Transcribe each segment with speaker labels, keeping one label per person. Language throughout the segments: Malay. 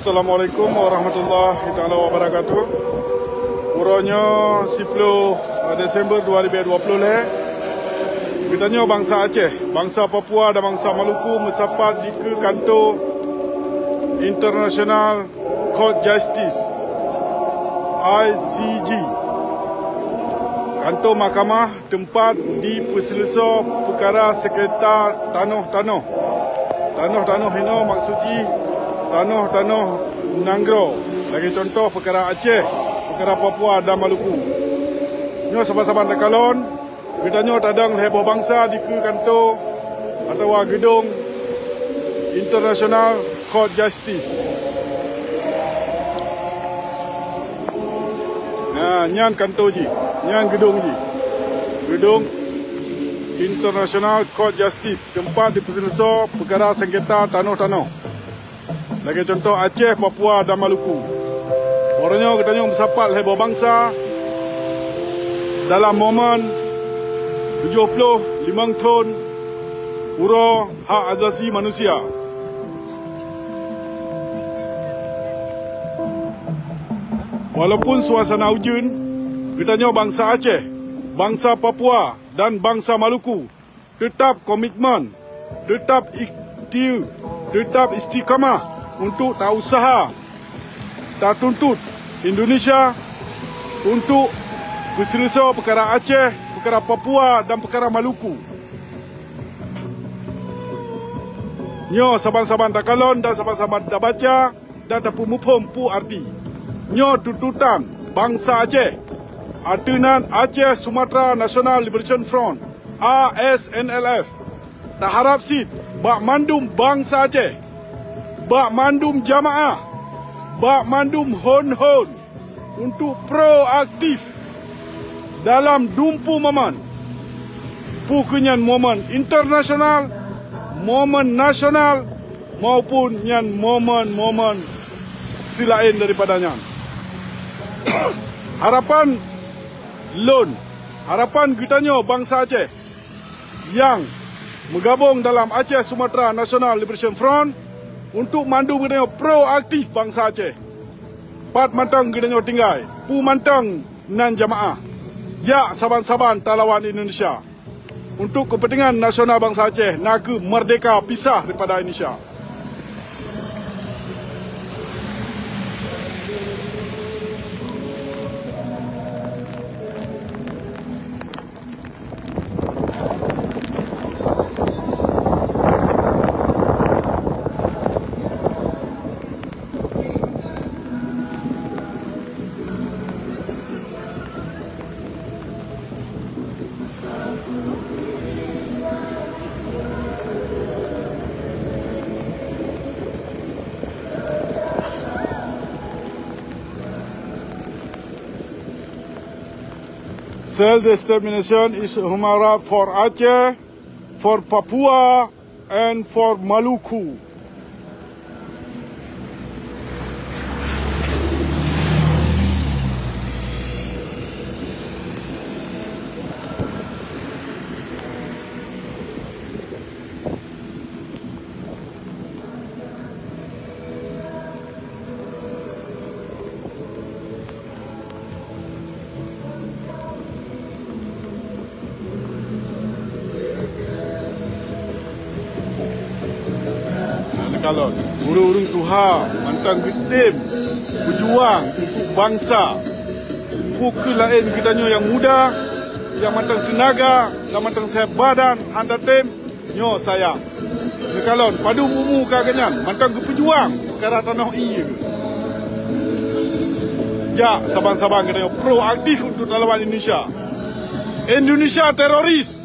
Speaker 1: Assalamualaikum warahmatullahi taala wabarakatuh. Urangnya 10 Desember 2020 le. Kitanya bangsa Aceh, bangsa Papua dan bangsa Maluku mensapat di ke kantor International Court Justice ICJ. Kantor mahkamah tempat diperselesai perkara sekitar tanah-tanah ini maksudnya tanah-tanah Nanggro. Lagi contoh perkara Aceh, perkara Papua dan Maluku. Nyo saban-saban takalon, kita nyo tadang heboh bangsa di ke kantor atau gedung International Court Justice. Nah, nyan kantor ji, nyan gedung ji. Gedung International Court Justice, tempat diperselesai perkara sengketa tanah-tanah. Lagi contoh Aceh, Papua dan Maluku. Orangnya katanya bersapat heboh bangsa dalam momen 75 tahun Huruf Hak Asasi Manusia. Walaupun suasana hujan, katanya bangsa Aceh, bangsa Papua dan bangsa Maluku tetap komitmen, tetap aktif, tetap istiqamah untuk tak usaha, tak tuntut Indonesia untuk berselesai perkara Aceh, perkara Papua dan perkara Maluku. Nyo saban-saban takalon dan saban-saban dah baca dan tak pemupum arti. Nyo tuntutan bangsa Aceh, Atenan Aceh Sumatera National Liberation Front ASNLF, tak harap sit bak mandum bangsa Aceh, bak mandum jamaah, bak mandum hon-hon untuk proaktif dalam dumpu momen pukunyan momen internasional, momen nasional maupun yang momen-momen selain daripadanya. Harapan lon, harapan kitanya bangsa Aceh yang bergabung dalam Aceh Sumatera National Liberation Front untuk mandu kita proaktif bangsa Aceh. Pat mantang kita tinggal, pu mantang nan jamaah. Ya saban-saban talawan Indonesia. Untuk kepentingan nasional bangsa Aceh, nak merdeka pisah daripada Indonesia. Self-determination is a human right for Aceh, for Papua, and for Maluku. Kalau urung-urung Tuhan mantang getim berjuang untuk bangsa, buku lain kitanya yang muda, yang mantang tenaga, yang mantang sehat badan, anda tim nyo sayang. Kalau padu bumu kaganyan mantang berjuang perkara tanah iya. Ya saban-saban kitanya proaktif untuk lawan Indonesia. Indonesia teroris.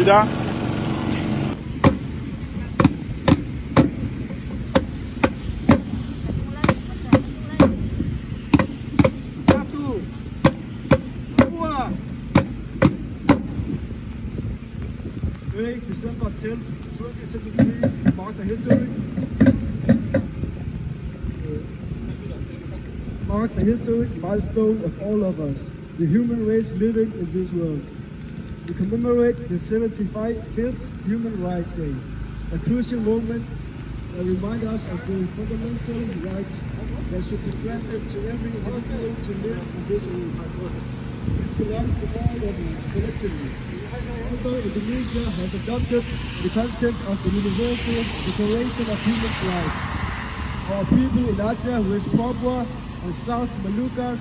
Speaker 1: kita. Satu, Papua.
Speaker 2: Today, December 10th, 2023, marks a historic milestone of all of us, the human race living in this world. We commemorate the 75th Human Rights Day, a crucial moment that reminds us of the fundamental rights that should be granted to every individual to live in this world. It belongs to all of us collectively. Although Indonesia has adopted the content of the Universal Declaration of Human Rights, our people in Acheh, West Papua, and South Moluccas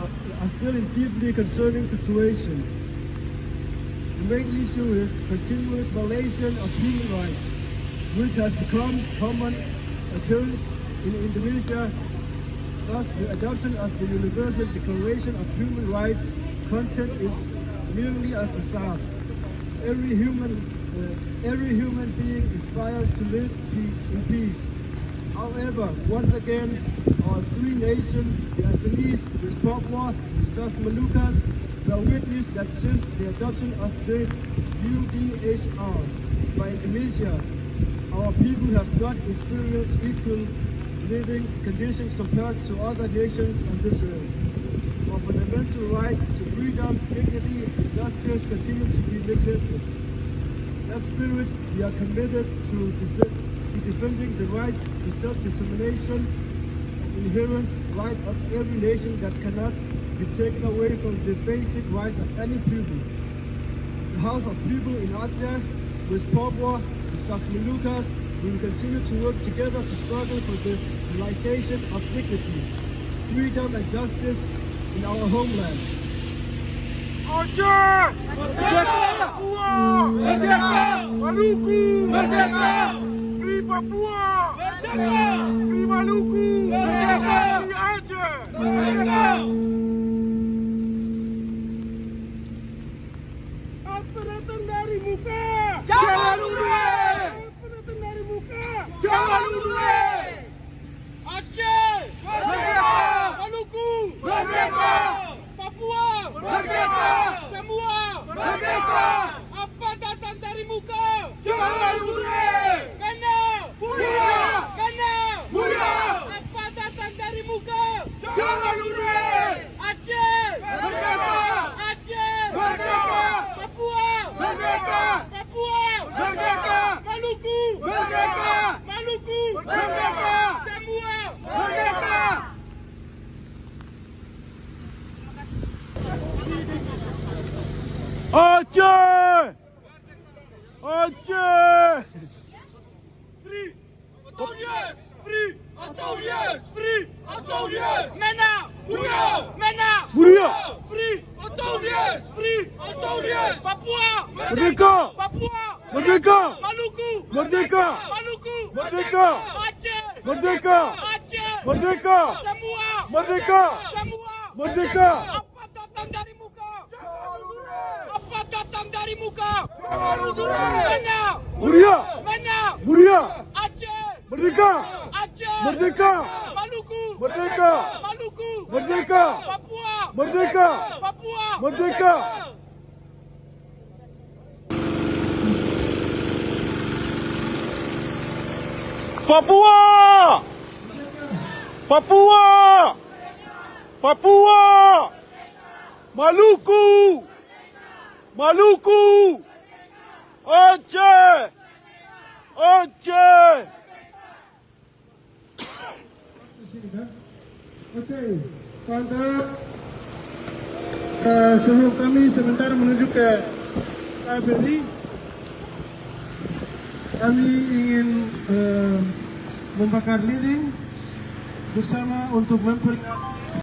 Speaker 2: are still in deeply concerning situation. The main issue is continuous violation of human rights, which has become common occurrence in Indonesia. Thus, the adoption of the Universal Declaration of Human Rights content is merely a facade. Every human being aspires to live in peace. However, once again, our three nations, the Achehnese, the Papua, the South Moluccas, we witness that since the adoption of the UDHR by Indonesia, our people have not experienced equal living conditions compared to other nations on this earth. Our fundamental rights to freedom, dignity, and justice continue to be neglected. In that spirit, we are committed to defending the right to self-determination, an inherent right of every nation that cannot be taken away from the basic rights of any people. On behalf of people in Acheh, West Papua, and South Moluccas, we will continue to work together to struggle for the realization of dignity, freedom, and justice in our homeland.
Speaker 1: Acheh! Papua! Maluku! Free Papua! Free Maluku! Free Acheh! Apa datang dari muka?
Speaker 3: Jangan urus!
Speaker 1: Apa datang dari muka?
Speaker 3: Jangan urus!
Speaker 1: Acheh!
Speaker 3: Merdeka!
Speaker 1: Maluku!
Speaker 3: Merdeka!
Speaker 1: Papua!
Speaker 3: Merdeka!
Speaker 1: Semua!
Speaker 3: Merdeka!
Speaker 1: Apa datang dari muka?
Speaker 3: Jangan urus!
Speaker 1: Kena!
Speaker 3: Buya!
Speaker 1: Kena!
Speaker 3: Buya!
Speaker 1: Apa datang dari muka?
Speaker 3: Jangan urus!
Speaker 1: Acheh!
Speaker 3: Merdeka!
Speaker 1: Acheh!
Speaker 3: Merdeka!
Speaker 1: Papua!
Speaker 3: Merdeka!
Speaker 1: Papua!
Speaker 3: Merdeka!
Speaker 1: Maluku!
Speaker 3: Merdeka!
Speaker 1: Maluku!
Speaker 3: Merdeka!
Speaker 1: Semua!
Speaker 3: Merdeka!
Speaker 1: Acheh! Acheh!
Speaker 3: Free! Atau yes! Free! Atau yes! Free! Atau yes!
Speaker 1: Mena!
Speaker 3: Buya!
Speaker 1: Mena! Buya!
Speaker 3: Free! Atau yes! Free! Atau yes!
Speaker 1: Papua! Merdeka!
Speaker 3: Papua!
Speaker 1: Merdeka!
Speaker 3: Maluku!
Speaker 1: Merdeka!
Speaker 3: Maluku!
Speaker 1: Merdeka!
Speaker 3: Aceh!
Speaker 1: Merdeka!
Speaker 3: Aceh!
Speaker 1: Merdeka!
Speaker 3: Semua!
Speaker 1: Merdeka!
Speaker 3: Semua!
Speaker 1: Merdeka!
Speaker 3: Apa datang dari muka?
Speaker 2: Jangan urus!
Speaker 3: Apa datang dari muka?
Speaker 2: Jangan urus!
Speaker 3: Mana?
Speaker 1: Buria!
Speaker 3: Mana?
Speaker 1: Buria!
Speaker 3: Aceh!
Speaker 1: Merdeka!
Speaker 3: Aceh!
Speaker 1: Merdeka!
Speaker 3: Maluku!
Speaker 1: Merdeka!
Speaker 3: Maluku!
Speaker 1: Merdeka!
Speaker 3: Papua!
Speaker 1: Merdeka!
Speaker 3: Papua!
Speaker 1: Merdeka! Papua! Papua! Papua! Maluku! Maluku! Acheh! Acheh!
Speaker 2: Oke, TUNTUT, sebelum kami sebentar menuju ke KBRI, kami ingin membakar lilin bersama untuk memperingati